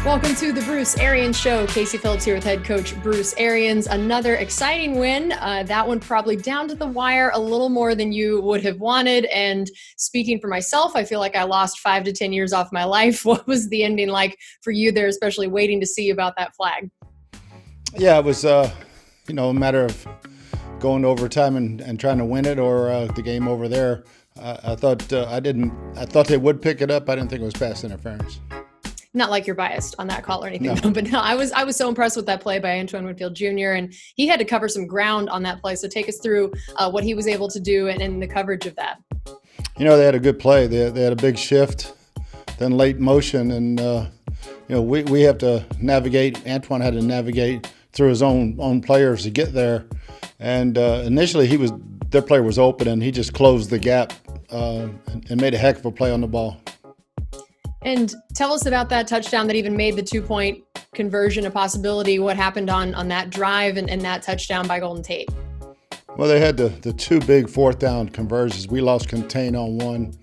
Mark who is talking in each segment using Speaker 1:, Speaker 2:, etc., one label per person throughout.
Speaker 1: Welcome to the Bruce Arians Show. Casey Phillips here with head coach Bruce Arians. Another exciting win. That one probably down to the wire a little more than you would have wanted. And speaking for myself, I feel like I lost 5 to 10 years off my life. What was the ending like for you there, especially waiting to see about that flag?
Speaker 2: Yeah, it was a matter of going to overtime and trying to win it, or the game over there. I thought they would pick it up. I didn't think it was pass interference.
Speaker 1: Not like you're biased on that call or anything,
Speaker 2: No.
Speaker 1: But no, I was so impressed with that play by Antoine Winfield Jr. and he had to cover some ground on that play. So take us through what he was able to do and the coverage of that.
Speaker 2: They had a good play. They had a big shift, then late motion, and we have to navigate. Antoine had to navigate through his own players to get there, and initially their player was open, and he just closed the gap and made a heck of a play on the ball.
Speaker 1: And tell us about that touchdown that even made the 2-point conversion a possibility. What happened on that drive and that touchdown by Golden Tate?
Speaker 2: Well, they had the two big fourth down conversions. We lost contain on one,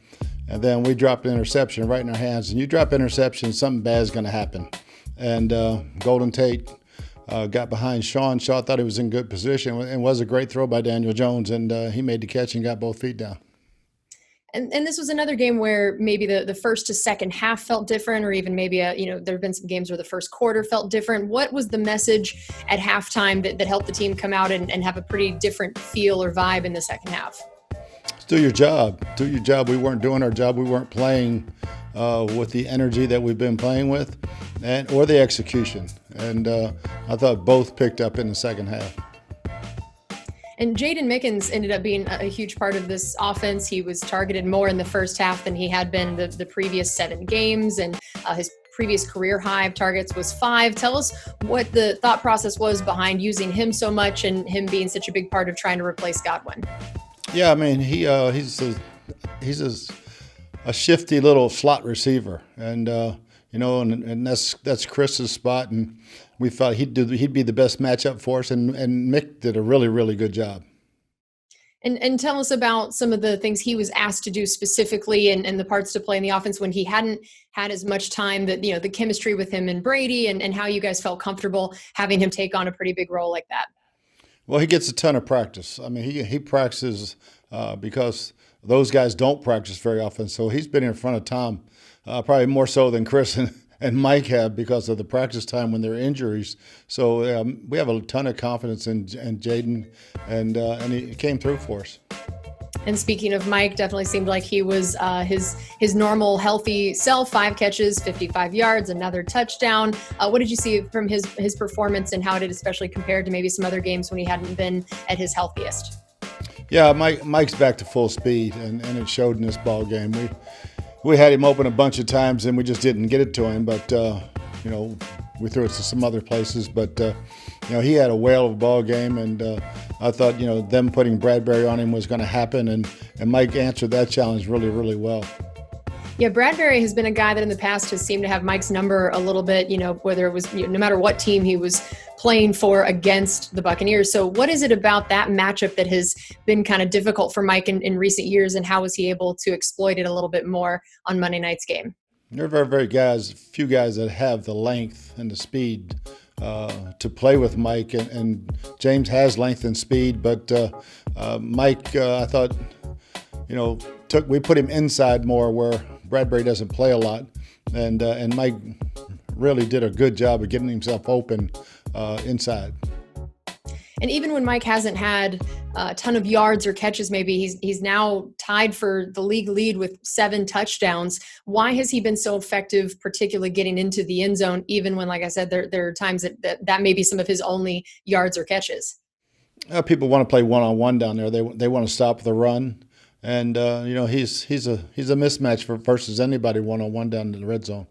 Speaker 2: and then we dropped an interception right in our hands. And you drop interception, something bad is going to happen. And Golden Tate got behind Sean. Sean thought he was in good position. It was a great throw by Daniel Jones, and he made the catch and got both feet down.
Speaker 1: And this was another game where maybe the first to second half felt different, or even maybe there have been some games where the first quarter felt different. What was the message at halftime that helped the team come out and have a pretty different feel or vibe in the second half?
Speaker 2: Just do your job. Do your job. We weren't doing our job. We weren't playing with the energy that we've been playing with, or the execution. And I thought both picked up in the second half.
Speaker 1: And Jaydon Mickens ended up being a huge part of this offense. He was targeted more in the first half than he had been the previous 7 games, and his previous career high of targets was 5. Tell us what the thought process was behind using him so much and him being such a big part of trying to replace Godwin.
Speaker 2: Yeah, I mean he's a shifty little slot receiver, and and that's Chris's spot, and we thought he'd be the best matchup for us, and Mick did a really, really good job.
Speaker 1: And tell us about some of the things he was asked to do specifically and the parts to play in the offense when he hadn't had as much time, that the chemistry with him and Brady, and how you guys felt comfortable having him take on a pretty big role like that.
Speaker 2: Well, he gets a ton of practice. I mean, he practices because those guys don't practice very often, so he's been in front of Tom probably more so than Chris and Mike have, because of the practice time when there are injuries. So we have a ton of confidence in Jaydon, and he came through for us.
Speaker 1: And speaking of Mike, definitely seemed like he was his normal healthy self. 5 catches, 55 yards, another touchdown. What did you see from his performance, and how did it especially compare to maybe some other games when he hadn't been at his healthiest?
Speaker 2: Yeah, Mike's back to full speed, and it showed in this ball game. We had him open a bunch of times, and we just didn't get it to him. But we threw it to some other places. But he had a whale of a ball game, and I thought them putting Bradberry on him was going to happen, and Mike answered that challenge really, really well.
Speaker 1: Yeah, Bradberry has been a guy that in the past has seemed to have Mike's number a little bit, whether it was no matter what team he was playing for against the Buccaneers. So what is it about that matchup that has been kind of difficult for Mike in recent years, and how was he able to exploit it a little bit more on Monday night's game?
Speaker 2: There are very, very few guys that have the length and the speed to play with Mike, and James has length and speed, but Mike, I thought, we put him inside more where Bradberry doesn't play a lot, and Mike really did a good job of getting himself open inside.
Speaker 1: And even when Mike hasn't had a ton of yards or catches, maybe he's now tied for the league lead with 7 touchdowns. Why has he been so effective, particularly getting into the end zone, even when, like I said, there are times that may be some of his only yards or catches?
Speaker 2: People want to play one-on-one down there. They want to stop the run. And he's a mismatch versus anybody one-on-one down in the red zone.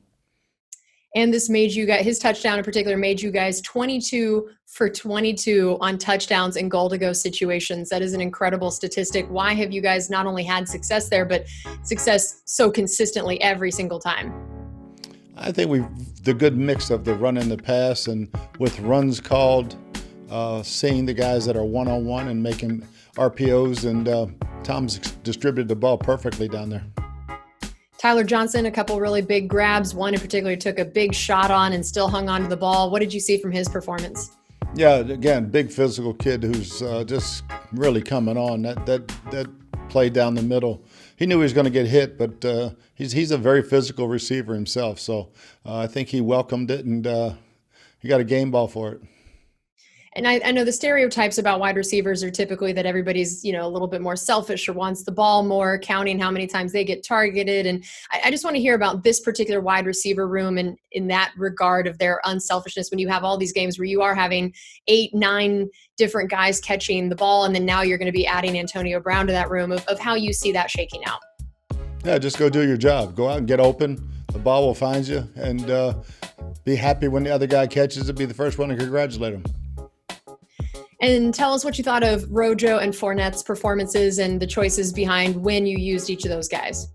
Speaker 1: And this made you guys, his touchdown in particular, made you guys 22 for 22 on touchdowns and goal-to-go situations. That is an incredible statistic. Why have you guys not only had success there, but success so consistently every single time?
Speaker 2: I think the good mix of the run and the pass, and with runs called, seeing the guys that are one-on-one and making RPOs, and Tom's distributed the ball perfectly down there.
Speaker 1: Tyler Johnson, a couple really big grabs. One in particular took a big shot on and still hung on to the ball. What did you see from his performance?
Speaker 2: Yeah, again, big physical kid who's just really coming on. That play down the middle, he knew he was going to get hit, but he's a very physical receiver himself. So I think he welcomed it, and he got a game ball for it.
Speaker 1: And I know the stereotypes about wide receivers are typically that everybody's, a little bit more selfish or wants the ball more, counting how many times they get targeted. And I just want to hear about this particular wide receiver room and in that regard of their unselfishness when you have all these games where you are having 8, 9 different guys catching the ball, and then now you're going to be adding Antonio Brown to that room of how you see that shaking out.
Speaker 2: Yeah, just go do your job. Go out and get open. The ball will find you, and be happy when the other guy catches it. Be the first one to congratulate him.
Speaker 1: And tell us what you thought of Rojo and Fournette's performances and the choices behind when you used each of those guys.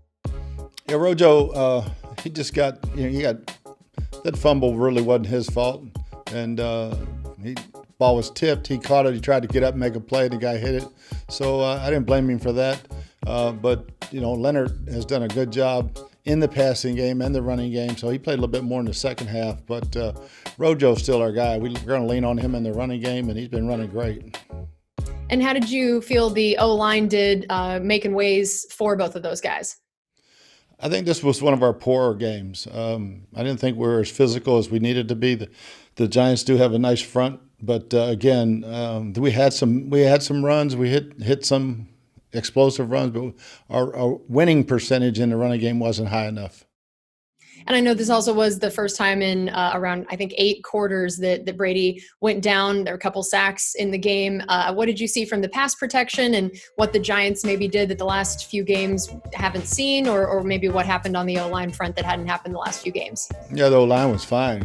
Speaker 2: Yeah, Rojo, he just got, that fumble really wasn't his fault. And ball was tipped. He caught it. He tried to get up and make a play. The guy hit it. So I didn't blame him for that. But Leonard has done a good job in the passing game and the running game, so he played a little bit more in the second half. But Rojo's still our guy. We're going to lean on him in the running game, and he's been running great.
Speaker 1: And how did you feel the O-line did making ways for both of those guys?
Speaker 2: I think this was one of our poorer games. I didn't think we were as physical as we needed to be. The Giants do have a nice front, but again, we had some runs. We hit some explosive runs, but our winning percentage in the running game wasn't high enough.
Speaker 1: And I know this also was the first time in around, I think, 8 quarters that Brady went down. There were a couple sacks in the game. What did you see from the pass protection and what the Giants maybe did that the last few games haven't seen, or maybe what happened on the O-line front that hadn't happened the last few games? Yeah,
Speaker 2: the O-line was fine.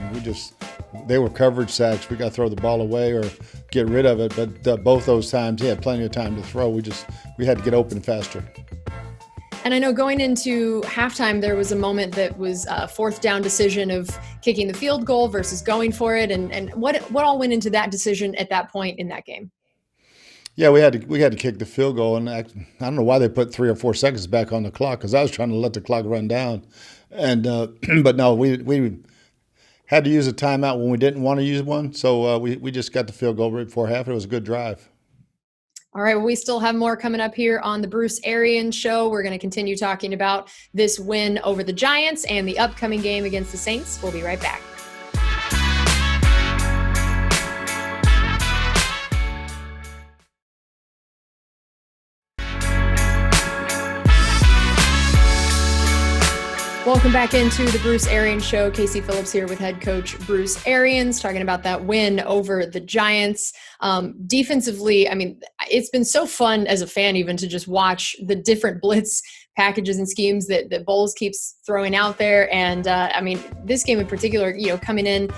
Speaker 2: They were coverage sacks. We got to throw the ball away or get rid of it. But both those times, he had plenty of time to throw. We had to get open faster.
Speaker 1: And I know going into halftime, there was a moment that was a 4th down decision of kicking the field goal versus going for it. And what all went into that decision at that point in that game?
Speaker 2: Yeah, we had to kick the field goal, and I don't know why they put 3 or 4 seconds back on the clock, because I was trying to let the clock run down. And but no, we had to use a timeout when we didn't want to use one. So we just got the field goal right before half. It was a good drive.
Speaker 1: All right, well, we still have more coming up here on the Bruce Arians Show. We're going to continue talking about this win over the Giants and the upcoming game against the Saints. We'll be right back. Welcome back into the Bruce Arians Show. Casey Phillips here with head coach Bruce Arians, talking about that win over the Giants. Defensively, I mean, it's been so fun as a fan even to just watch the different blitz packages and schemes that Bowles keeps throwing out there. And I mean, this game in particular, coming in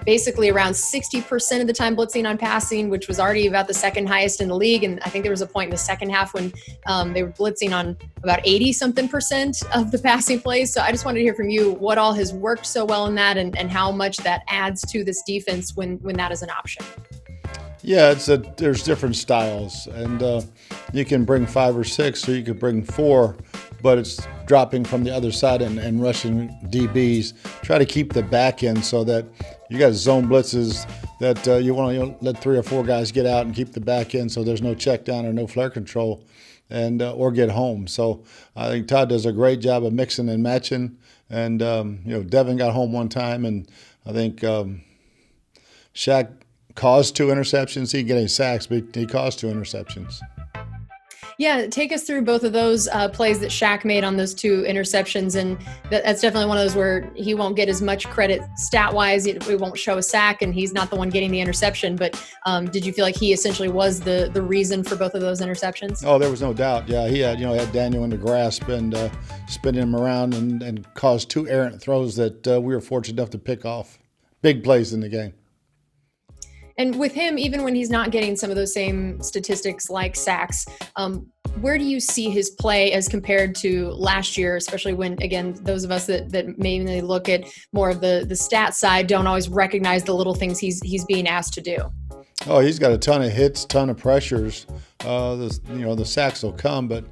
Speaker 1: basically around 60% of the time blitzing on passing, which was already about the second highest in the league. And I think there was a point in the second half when they were blitzing on about 80-something% of the passing plays. So I just wanted to hear from you what all has worked so well in that and how much that adds to this defense when that is an option.
Speaker 2: Yeah, there's different styles, and you can bring 5 or 6, or you could bring 4, but it's dropping from the other side and rushing DBs. Try to keep the back end so that you got zone blitzes that you want to let 3 or 4 guys get out and keep the back end so there's no check down or no flare control, and or get home. So I think Todd does a great job of mixing and matching. And Devin got home one time, and I think Shaq caused 2 interceptions. He didn't get any sacks, but he caused 2 interceptions.
Speaker 1: Yeah, take us through both of those plays that Shaq made on those 2 interceptions. And that's definitely one of those where he won't get as much credit stat-wise. It won't show a sack, and he's not the one getting the interception. But did you feel like he essentially was the reason for both of those interceptions? Oh,
Speaker 2: there was no doubt. Yeah, he had Daniel in the grasp and spinning him around and caused 2 errant throws that we were fortunate enough to pick off. Big plays in the game.
Speaker 1: And with him, even when he's not getting some of those same statistics like sacks, where do you see his play as compared to last year, especially when, again, those of us that mainly look at more of the stat side don't always recognize the little things he's being asked to do?
Speaker 2: Oh, he's got a ton of hits, ton of pressures. The sacks will come, but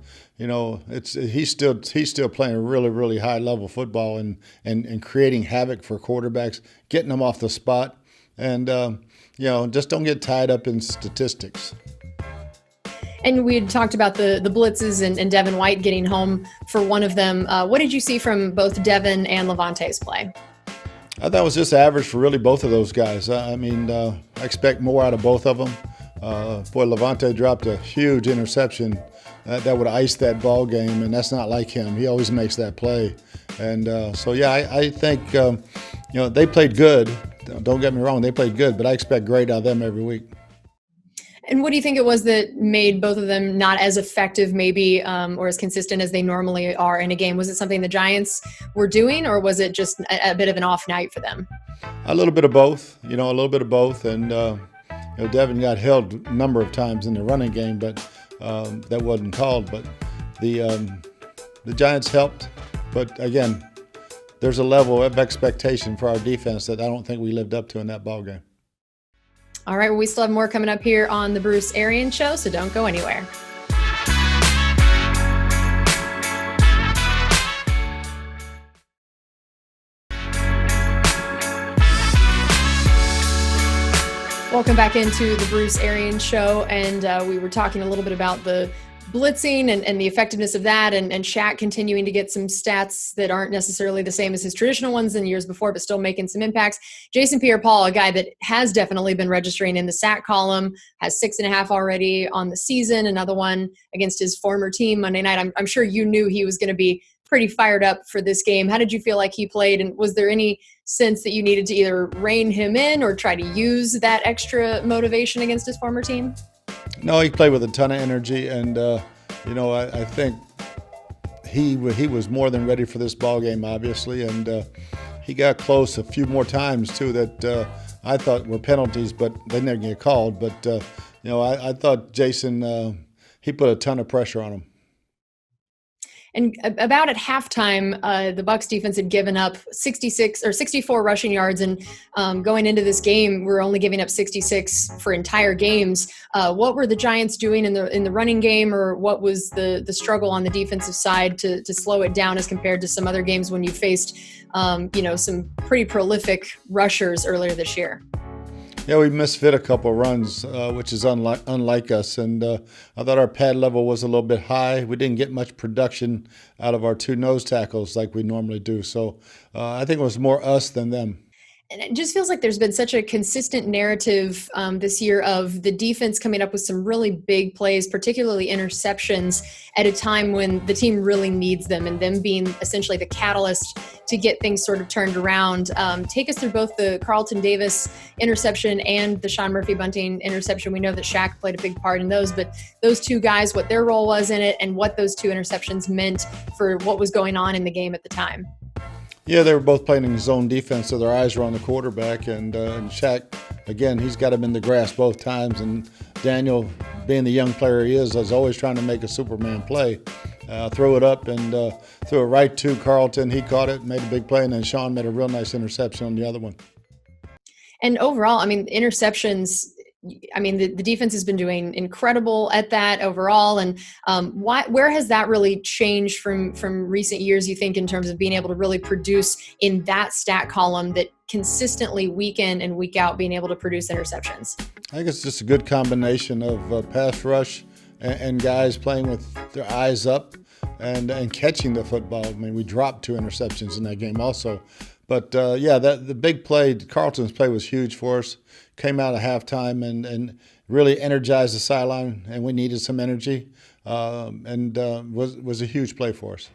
Speaker 2: he's still playing really, really high level football and creating havoc for quarterbacks, getting them off the spot, and just don't get tied up in statistics.
Speaker 1: And we had talked about the blitzes and Devin White getting home for one of them. What did you see from both Devin and Lavonte's play?
Speaker 2: I thought it was just average for really both of those guys. I expect more out of both of them. Lavonte dropped a huge interception that would ice that ball game, and that's not like him. He always makes that play. And I think they played good. Don't get me wrong, they played good, but I expect great out of them every week.
Speaker 1: And what do you think it was that made both of them not as effective maybe or as consistent as they normally are in a game? Was it something the Giants were doing, or was it just a bit of an off night for them?
Speaker 2: A little bit of both, And, Devin got held a number of times in the running game, but that wasn't called. But the Giants helped. But, again, there's a level of expectation for our defense that I don't think we lived up to in that ball game.
Speaker 1: All right, well, we still have more coming up here on the Bruce Arians Show, so don't go anywhere. Welcome back into the Bruce Arians Show, and we were talking a little bit about the blitzing and the effectiveness of that, and Shaq continuing to get some stats that aren't necessarily the same as his traditional ones in years before, but still making some impacts. Jason Pierre-Paul, a guy that has definitely been registering in the sack column, has 6.5 already on the season, another one against his former team Monday night. I'm sure you knew he was going to be pretty fired up for this game. How did you feel like he played, and was there any sense that you needed to either rein him in or try to use that extra motivation against his former team?
Speaker 2: No, he played with a ton of energy, and I think he was more than ready for this ball game, obviously, and he got close a few more times too that I thought were penalties, but they never get called. But I thought Jason he put a ton of pressure on him.
Speaker 1: And about at halftime, the Bucs defense had given up 64 rushing yards, and going into this game, we're only giving up 66 for entire games. What were the Giants doing in the running game, or what was the struggle on the defensive side to slow it down as compared to some other games when you faced some pretty prolific rushers earlier this year?
Speaker 2: Yeah, we misfit a couple runs, which is unlike us. And I thought our pad level was a little bit high. We didn't get much production out of our two nose tackles like we normally do. So I think it was more us than them.
Speaker 1: And it just feels like there's been such a consistent narrative this year of the defense coming up with some really big plays, particularly interceptions, at a time when the team really needs them, and them being essentially the catalyst to get things sort of turned around. Take us through both the Carlton Davis interception and the Sean Murphy-Bunting interception. We know that Shaq played a big part in those, but those two guys, what their role was in it, and what those two interceptions meant for what was going on in the game at the time.
Speaker 2: Yeah, they were both playing in zone defense, so their eyes were on the quarterback. And Shaq, again, he's got him in the grass both times. And Daniel, being the young player he is always trying to make a Superman play. Throw it up and threw it right to Carlton. He caught it, made a big play, and then Sean made a real nice interception on the other one.
Speaker 1: And overall, interceptions, the defense has been doing incredible at that overall. And where has that really changed from recent years, you think, in terms of being able to really produce in that stat column that consistently week in and week out being able to produce interceptions? I
Speaker 2: think it's just a good combination of pass rush and guys playing with their eyes up and catching the football. We dropped 2 interceptions in that game also. But, the big play, Carlton's play was huge for us. Came out at halftime and really energized the sideline, and we needed some energy, and was a huge play for us.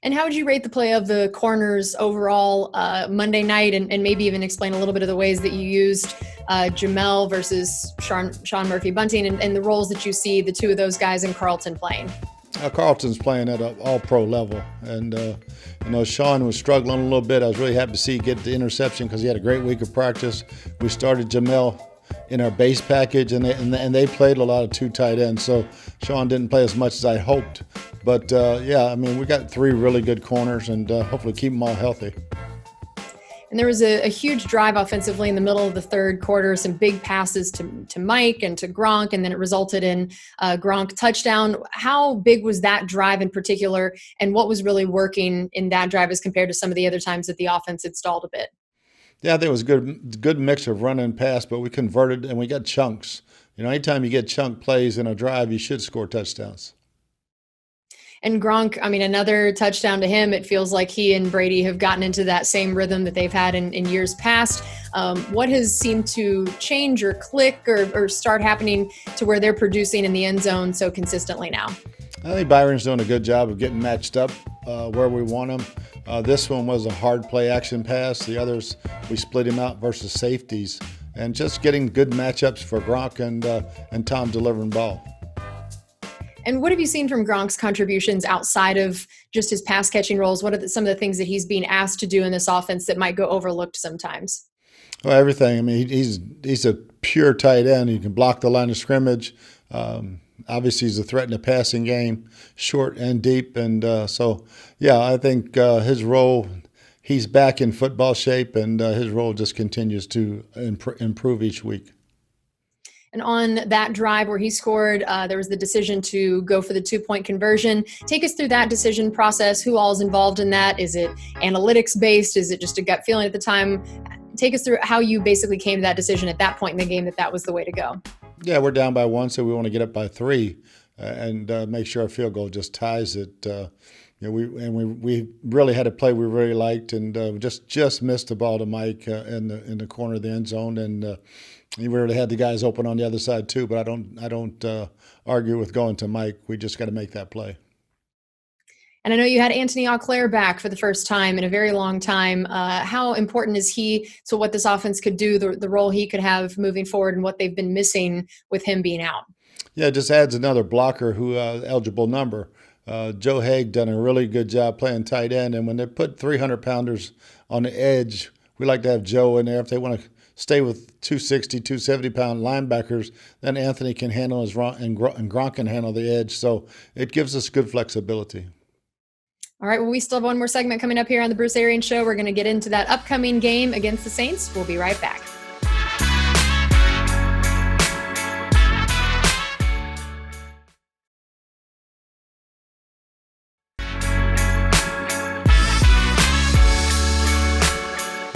Speaker 1: And how would you rate the play of the corners overall Monday night, and maybe even explain a little bit of the ways that you used Jamel versus Sean Murphy-Bunting and the roles that you see the two of those guys in Carlton playing?
Speaker 2: Carlton's playing at an all-pro level, and Sean was struggling a little bit. I was really happy to see get the interception because he had a great week of practice. We started Jamel in our base package, and they played a lot of 2 tight ends, so Sean didn't play as much as I hoped. But we got 3 really good corners, and hopefully keep them all healthy.
Speaker 1: And there was a huge drive offensively in the middle of the third quarter, some big passes to Mike and to Gronk, and then it resulted in a Gronk touchdown. How big was that drive in particular, and what was really working in that drive as compared to some of the other times that the offense had stalled a bit?
Speaker 2: Yeah, I think it was a good mix of run and pass, but we converted and we got chunks. Anytime you get chunk plays in a drive, you should score touchdowns.
Speaker 1: And Gronk, I mean, another touchdown to him. It feels like he and Brady have gotten into that same rhythm that they've had in years past. What has seemed to change or click or start happening to where they're producing in the end zone so consistently now?
Speaker 2: I think Byron's doing a good job of getting matched up where we want him. This one was a hard play action pass. The others, we split him out versus safeties. And just getting good matchups for Gronk and Tom delivering ball.
Speaker 1: And what have you seen from Gronk's contributions outside of just his pass catching roles? What are some of the things that he's being asked to do in this offense that might go overlooked sometimes?
Speaker 2: Well, everything. I mean, he's a pure tight end. He can block the line of scrimmage. Obviously, he's a threat in the passing game, short and deep. And I think his role, he's back in football shape, and his role just continues to improve each week.
Speaker 1: And on that drive where he scored, there was the decision to go for the 2-point conversion. Take us through that decision process. Who all is involved in that? Is it analytics based? Is it just a gut feeling at the time? Take us through how you basically came to that decision at that point in the game that was the way to go.
Speaker 2: Yeah, we're down by 1, so we want to get up by 3 and make sure our field goal just ties it. We really had a play we really liked, and just missed the ball to Mike in the corner of the end zone, and we really had the guys open on the other side too. But I don't argue with going to Mike. We just got to make that play.
Speaker 1: And I know you had Anthony Auclair back for the first time in a very long time. How important is he to what this offense could do, the role he could have moving forward, and what they've been missing with him being out?
Speaker 2: Yeah, it just adds another blocker who eligible number. Joe Haig done a really good job playing tight end, and when they put 300-pounders on the edge, we like to have Joe in there. If they want to stay with 260, 270-pound linebackers, then Anthony can handle his run and Gronk can handle the edge. So it gives us good flexibility.
Speaker 1: All right, well, we still have one more segment coming up here on the Bruce Arians Show. We're going to get into that upcoming game against the Saints. We'll be right back.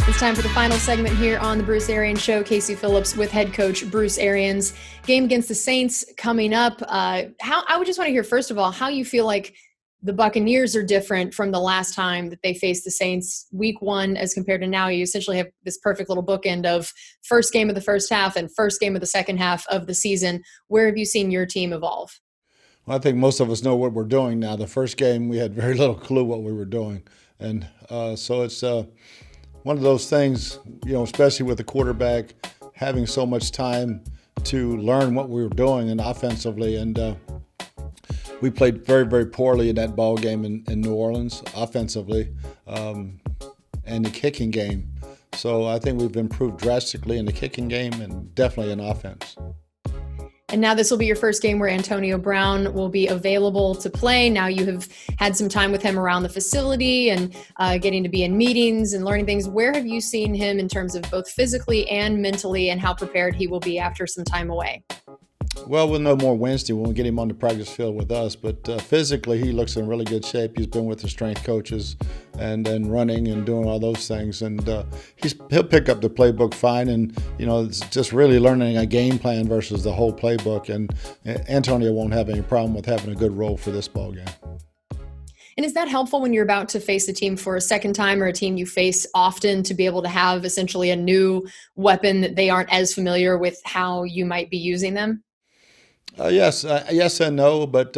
Speaker 1: It's time for the final segment here on the Bruce Arians Show. Casey Phillips with head coach Bruce Arians. Game against the Saints coming up. I would just want to hear, first of all, how you feel like the Buccaneers are different from the last time that they faced the Saints week 1 as compared to now. You essentially have this perfect little bookend of first game of the first half and first game of the second half of the season. Where have you seen your team evolve?
Speaker 2: Well, I think most of us know what we're doing now. The first game, we had very little clue what we were doing. And so it's one of those things, especially with the quarterback having so much time to learn what we were doing and offensively. And we played very, very poorly in that ball game in New Orleans offensively and the kicking game. So I think we've improved drastically in the kicking game and definitely in offense.
Speaker 1: And now this will be your first game where Antonio Brown will be available to play. Now you have had some time with him around the facility and getting to be in meetings and learning things. Where have you seen him in terms of both physically and mentally, and how prepared he will be after some time away?
Speaker 2: Well, we'll know more Wednesday when we get him on the practice field with us. But physically, he looks in really good shape. He's been with the strength coaches and running and doing all those things. And he'll pick up the playbook fine. And, it's just really learning a game plan versus the whole playbook. And Antonio won't have any problem with having a good role for this ball game.
Speaker 1: And is that helpful when you're about to face a team for a second time, or a team you face often, to be able to have essentially a new weapon that they aren't as familiar with how you might be using them?
Speaker 2: Yes and no, but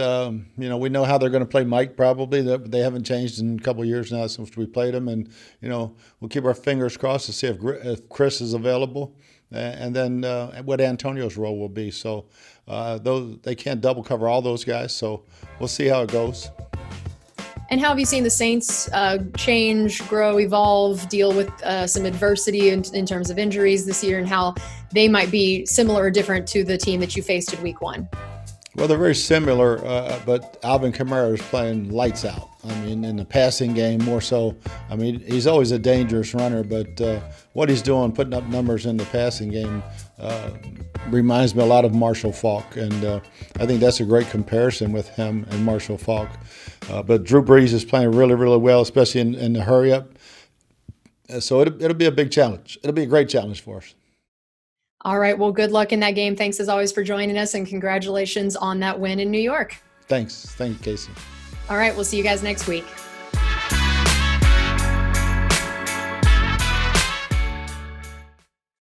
Speaker 2: we know how they're going to play Mike. Probably they haven't changed in a couple of years now since we played him, and we'll keep our fingers crossed to see if Chris is available, and then what Antonio's role will be. So they can't double cover all those guys, so we'll see how it goes.
Speaker 1: And how have you seen the Saints change, grow, evolve, deal with some adversity in terms of injuries this year, and how they might be similar or different to the team that you faced in week 1?
Speaker 2: Well, they're very similar, but Alvin Kamara is playing lights out. I mean, in the passing game more so. I mean, he's always a dangerous runner, but what he's doing, putting up numbers in the passing game, reminds me a lot of Marshall Faulk, and I think that's a great comparison with him and Marshall Faulk. But Drew Brees is playing really, really well, especially in the hurry-up. So it'll be a big challenge. It'll be a great challenge for us.
Speaker 1: All right. Well, good luck in that game. Thanks as always for joining us, and congratulations on that win in New York.
Speaker 2: Thanks. Thank you, Casey.
Speaker 1: All right. We'll see you guys next week.